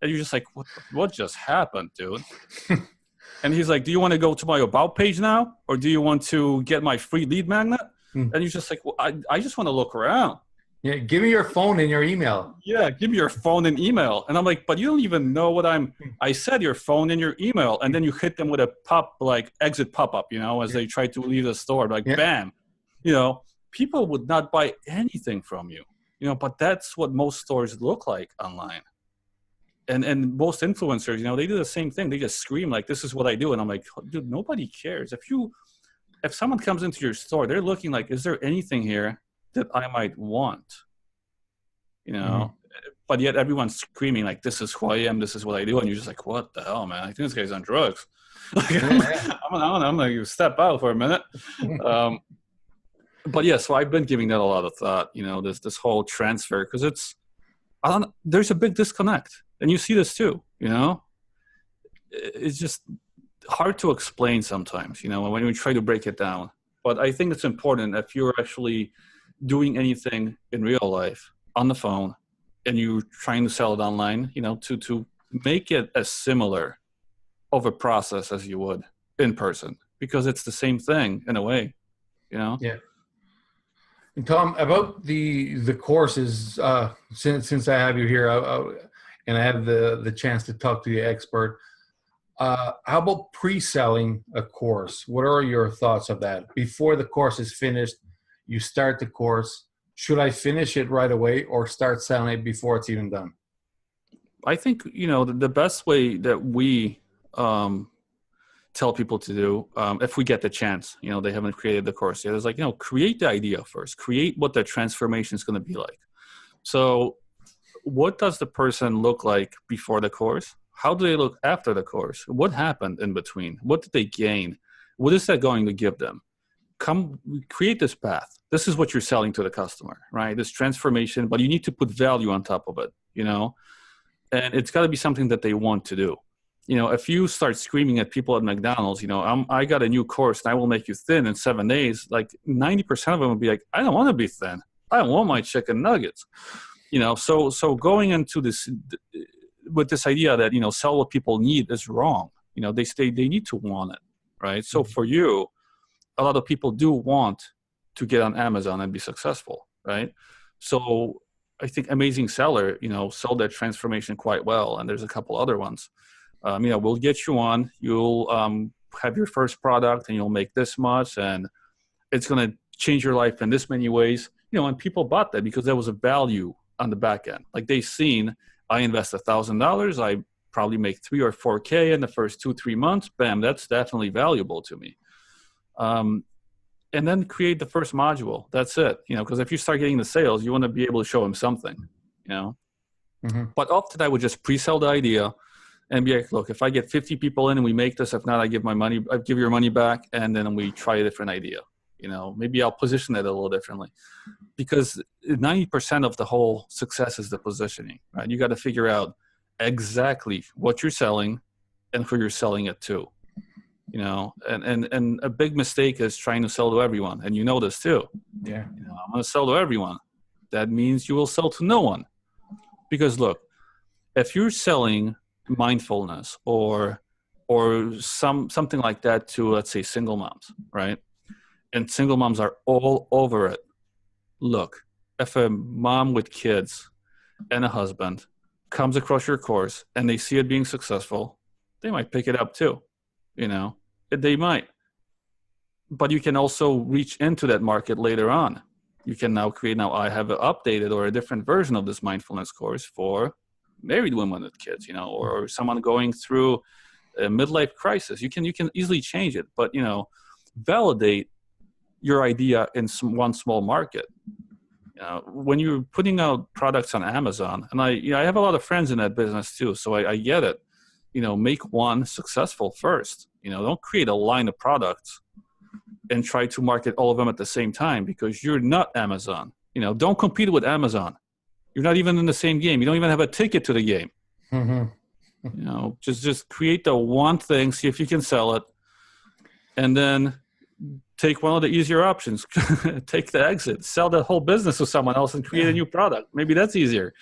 And you're just like, what just happened, dude? And he's like, "Do you want to go to my About page now, or do you want to get my free lead magnet?" And you're just like, well, I just want to look around. Yeah, give me your phone and your email. Yeah, give me your phone and email. And I'm like, but you don't even know what I said your phone and your email. And then you hit them with a exit pop-up, you know, as they try to leave the store, like bam, you know, people would not buy anything from you, you know, but that's what most stores look like online. And most influencers, you know, they do the same thing. They just scream like, "This is what I do." And I'm like, dude, nobody cares. If someone comes into your store, they're looking like, is there anything here that I might want? You know, but yet everyone's screaming like, "This is who I am. This is what I do." And you're just like, what the hell, man? I think this guy's on drugs. Like, I'm going to step out for a minute. But yeah, so I've been giving that a lot of thought, you know, this whole transfer, because there's a big disconnect. And you see this too, you know, it's just hard to explain sometimes, you know, when we try to break it down. But I think it's important, if you're actually doing anything in real life on the phone and you're trying to sell it online, you know, to make it as similar of a process as you would in person, because it's the same thing in a way, you know? Yeah. And Tom, about the courses, since I have you here, and I have the chance to talk to the expert, how about pre-selling a course? What are your thoughts of that? Before the course is finished, you start the course. Should I finish it right away or start selling it before it's even done? I think, you know, the best way that we tell people to do, if we get the chance, you know, they haven't created the course yet, is like, you know, create the idea first. Create what the transformation is going to be like. So what does the person look like before the course? How do they look after the course? What happened in between? What did they gain? What is that going to give them? Create this path. This is what you're selling to the customer, right? This transformation, but you need to put value on top of it, you know? And it's got to be something that they want to do. You know, if you start screaming at people at McDonald's, you know, I got a new course and I will make you thin in 7 days, like 90% of them will be like, I don't want to be thin. I don't want my chicken nuggets. You know, so going into this with this idea that, you know, sell what people need is wrong. You know, they need to want it, right? So for you, a lot of people do want to get on Amazon and be successful, right? So I think Amazing Seller, you know, sold that transformation quite well. And there's a couple other ones. You know, we'll get you on, you'll have your first product and you'll make this much and it's going to change your life in this many ways. You know, and people bought that because there was a value on the back end. Like they've seen, I invest $1,000, I probably make 3 or 4K in the first 2-3 months. Bam, that's definitely valuable to me. And then create the first module. That's it. You know, because if you start getting the sales, you want to be able to show them something, you know. But often I would just pre-sell the idea and be like, look, if I get 50 people in and we make this, if not, I give your money back, and then we try a different idea. You know, maybe I'll position it a little differently, because 90% of the whole success is the positioning, right? You got to figure out exactly what you're selling and who you're selling it to, you know, and a big mistake is trying to sell to everyone. And you know this too. Yeah. You know, I'm going to sell to everyone. That means you will sell to no one, because look, if you're selling mindfulness or something like that to, let's say, single moms, right? and single moms are all over it. Look, if a mom with kids and a husband comes across your course and they see it being successful, they might pick it up too. They might. But you can also reach into that market later on. You can now create, I have an updated or a different version of this mindfulness course for married women with kids, or someone going through a midlife crisis. You can easily change it, but, validate your idea in one small market. When you're putting out products on Amazon, and I have a lot of friends in that business too, so I get it. Make one successful first. Don't create a line of products and try to market all of them at the same time, because you're not Amazon. Don't compete with Amazon. You're not even in the same game. You don't even have a ticket to the game. Mm-hmm. Just create the one thing, see if you can sell it, and then take one of the easier options. Take the exit, sell the whole business to someone else and create a new product. Maybe that's easier.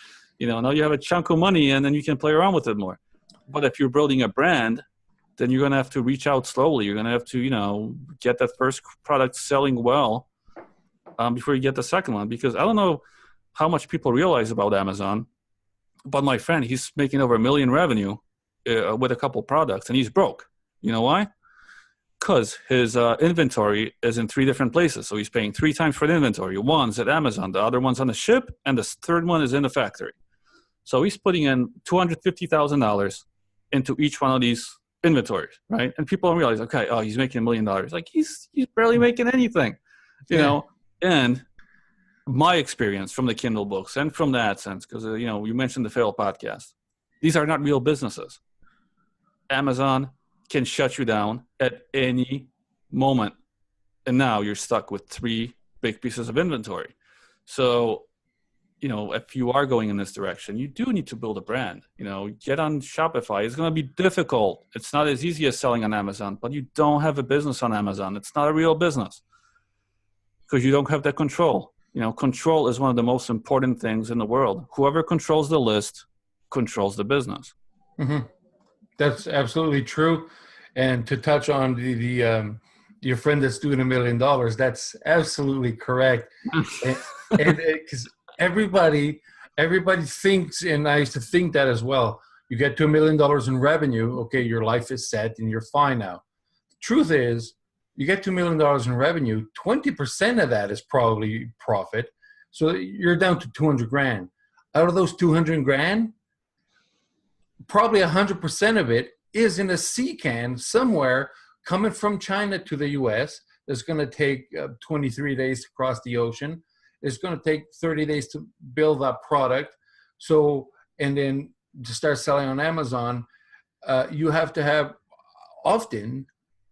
Now you have a chunk of money and then you can play around with it more. But if you're building a brand, then you're going to have to reach out slowly. You're going to have to, get that first product selling well before you get the second one. Because I don't know how much people realize about Amazon, but my friend, he's making over $1 million revenue with a couple products, and he's broke. You know why? Because his inventory is in 3 different places. So he's paying 3 times for the inventory. One's at Amazon, the other one's on the ship, and the third one is in the factory. So he's putting in $250,000 into each one of these inventories, right? And people don't realize, okay, he's making $1 million. Like he's barely making anything, you know. And my experience from the Kindle books and from the AdSense, because you mentioned the Fail podcast, these are not real businesses. Amazon can shut you down at any moment, and now you're stuck with 3 big pieces of inventory. So if you are going in this direction, you do need to build a brand. Get on Shopify. It's going to be difficult. It's not as easy as selling on Amazon, but you don't have a business on Amazon. It's not a real business because you don't have that control. Control is one of the most important things in the world. Whoever controls the list controls the business. Mm-hmm. That's absolutely true. And to touch on the your friend that's doing $1 million, that's absolutely correct. and because everybody thinks, and I used to think that as well. You get to $1 million in revenue, okay, your life is set and you're fine now. The truth is, you get $2 million in revenue, 20% of that is probably profit. So you're down to 200 grand. Out of those 200 grand, probably 100% of it is in a sea can somewhere coming from China to the US. It's going to take 23 days to cross the ocean. It's going to take 30 days to build that product. So, and then to start selling on Amazon, you have to have often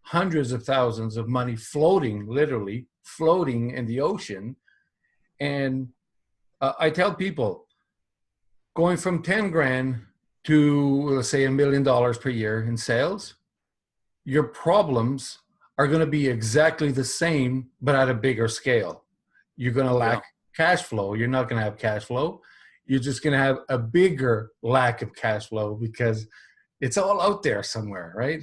hundreds of thousands of money floating, literally floating in the ocean. And I tell people, going from 10 grand to, let's say, $1 million per year in sales, your problems are going to be exactly the same, but at a bigger scale. You're going to lack cash flow. You're not going to have cash flow. You're just going to have a bigger lack of cash flow because it's all out there somewhere, right?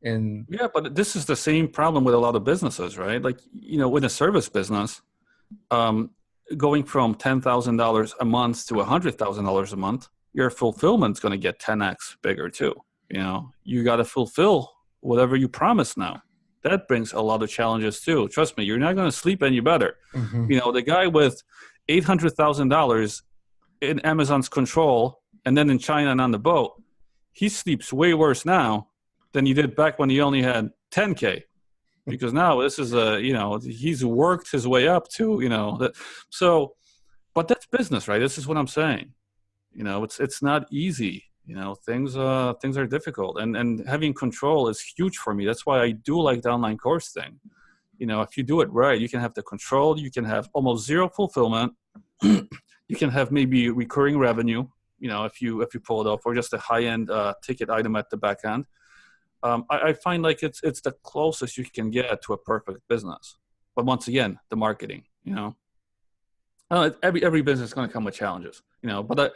And yeah, but this is the same problem with a lot of businesses, right? Like, with a service business, going from $10,000 a month to $100,000 a month, your fulfillment's going to get 10x bigger too. You got to fulfill whatever you promise now. That brings a lot of challenges too. Trust me, you're not going to sleep any better. Mm-hmm. The guy with $800,000 in Amazon's control and then in China and on the boat, he sleeps way worse now than he did back when he only had 10K, because now this is he's worked his way up to, so, but that's business, right? This is what I'm saying. It's not easy. Things are difficult, and having control is huge for me. That's why I do like the online course thing. If you do it right, you can have the control, you can have almost zero fulfillment, you can have maybe recurring revenue, if you pull it off, or just a high-end ticket item at the back end. I find like it's the closest you can get to a perfect business. But once again, the marketing, every business is going to come with challenges, but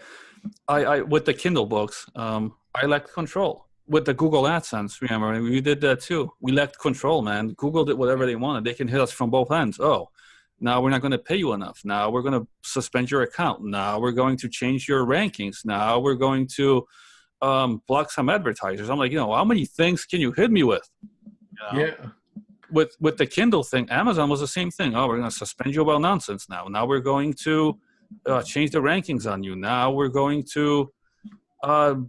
I with the Kindle books, I lack control. with the Google AdSense, remember, we did that too. We lacked control, man. Google did whatever they wanted. They can hit us from both ends. Oh, now we're not going to pay you enough. Now we're going to suspend your account. Now we're going to change your rankings. Now we're going to block some advertisers. I'm like, how many things can you hit me with? Yeah. With the Kindle thing, Amazon was the same thing. Oh, we're going to suspend you about nonsense now. Now we're going to change the rankings on you. Now we're going to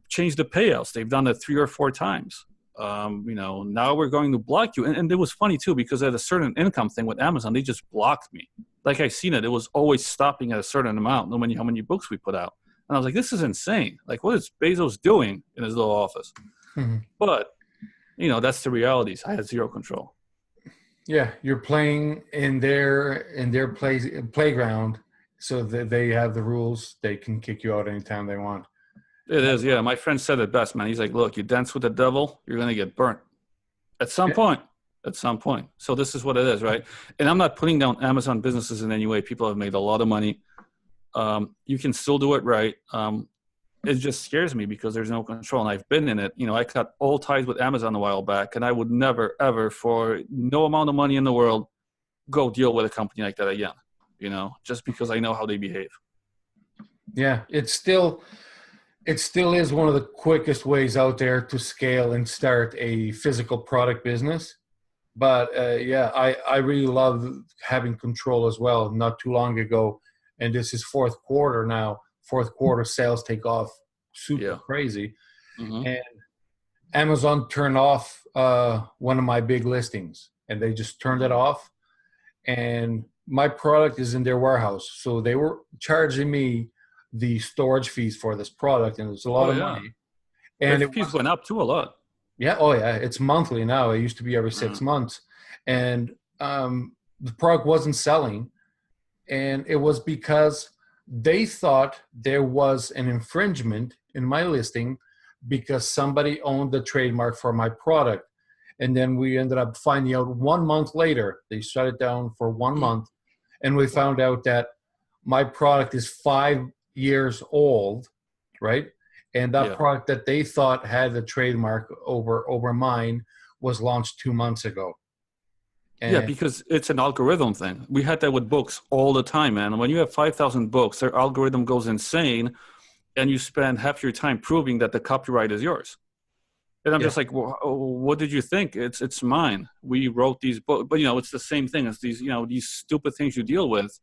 change the payouts. They've done it 3 or 4 times. Now we're going to block you. And it was funny too, because at a certain income thing with Amazon, they just blocked me. Like I seen it. It was always stopping at a certain amount, no matter how many books we put out. And I was like, this is insane. Like, what is Bezos doing in his little office? Mm-hmm. But, that's the realities. I had zero control. Yeah, you're playing in their playground, so that they have the rules. They can kick you out anytime they want. It is, yeah. My friend said it best, man. He's like, look, you dance with the devil, you're going to get burnt at some point. At some point. So this is what it is, right? And I'm not putting down Amazon businesses in any way. People have made a lot of money. You can still do it right. It just scares me because there's no control, and I've been in it. I cut all ties with Amazon a while back, and I would never, ever, for no amount of money in the world, go deal with a company like that again, just because I know how they behave. Yeah, it still is one of the quickest ways out there to scale and start a physical product business. But I really love having control as well. Not too long ago, and this is fourth quarter now. Fourth quarter sales take off super crazy. Mm-hmm. And Amazon turned off one of my big listings, and they just turned it off. And my product is in their warehouse. So they were charging me the storage fees for this product, and it's a lot of money. And the fees went up too a lot. Yeah. Oh yeah. It's monthly now. It used to be every 6 months. And the product wasn't selling. And it was because they thought there was an infringement in my listing because somebody owned the trademark for my product. And then we ended up finding out 1 month later, they shut it down for 1 month. And we found out that my product is 5 years old, right? And that product that they thought had the trademark over mine was launched 2 months ago. And because it's an algorithm thing. We had that with books all the time, man. When you have 5,000 books, their algorithm goes insane, and you spend half your time proving that the copyright is yours. And I'm just like, well, what did you think? It's mine. We wrote these books. But, it's the same thing. It's these, these stupid things you deal with,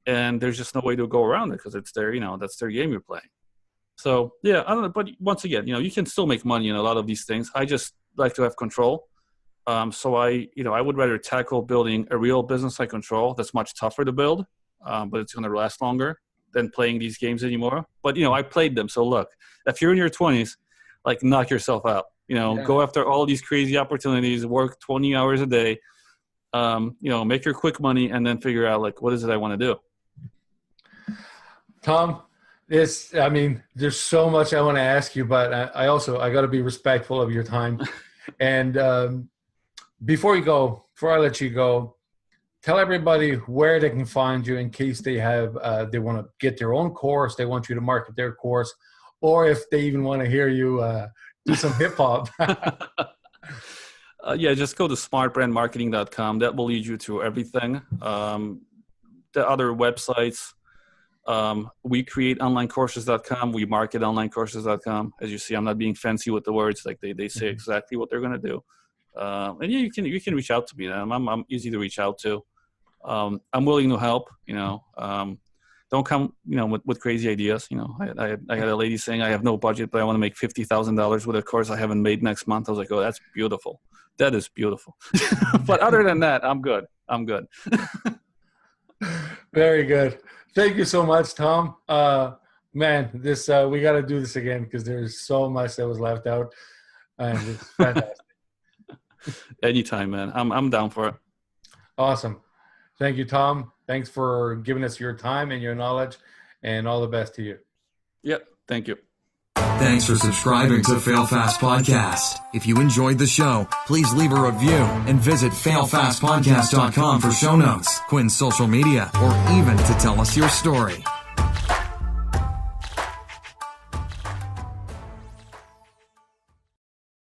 and there's just no way to go around it because it's their, that's their game you're playing. So, I don't know. But once again, you can still make money in a lot of these things. I just like to have control. So I would rather tackle building a real business I control that's much tougher to build, but it's going to last longer than playing these games anymore. But, I played them. So look, if you're in your 20s, like knock yourself out, go after all these crazy opportunities, work 20 hours a day, make your quick money, and then figure out like, what is it I want to do? Tom, there's so much I want to ask you, but I got to be respectful of your time. And, before I let you go, tell everybody where they can find you in case they they want to get their own course, they want you to market their course, or if they even want to hear you do some hip hop. Just go to smartbrandmarketing.com. That will lead you to everything. The other websites, we create onlinecourses.com. We market onlinecourses.com. As you see, I'm not being fancy with the words. Like they say exactly what they're going to do. And you can reach out to me. I'm easy to reach out to. I'm willing to help. Don't come with crazy ideas. I had a lady saying I have no budget, but I want to make $50,000 with a course I haven't made next month. I was like, oh, that's beautiful. That is beautiful. But other than that, I'm good. Very good. Thank you so much, Tom. Man, this we got to do this again because there's so much that was left out, and it's fantastic. Anytime, man. I'm down for it. Awesome. Thank you, Tom. Thanks for giving us your time and your knowledge, and all the best to you. Yep. Thank you. Thanks for subscribing to Fail Fast Podcast. If you enjoyed the show, please leave a review and visit failfastpodcast.com for show notes, Quinn's social media, or even to tell us your story.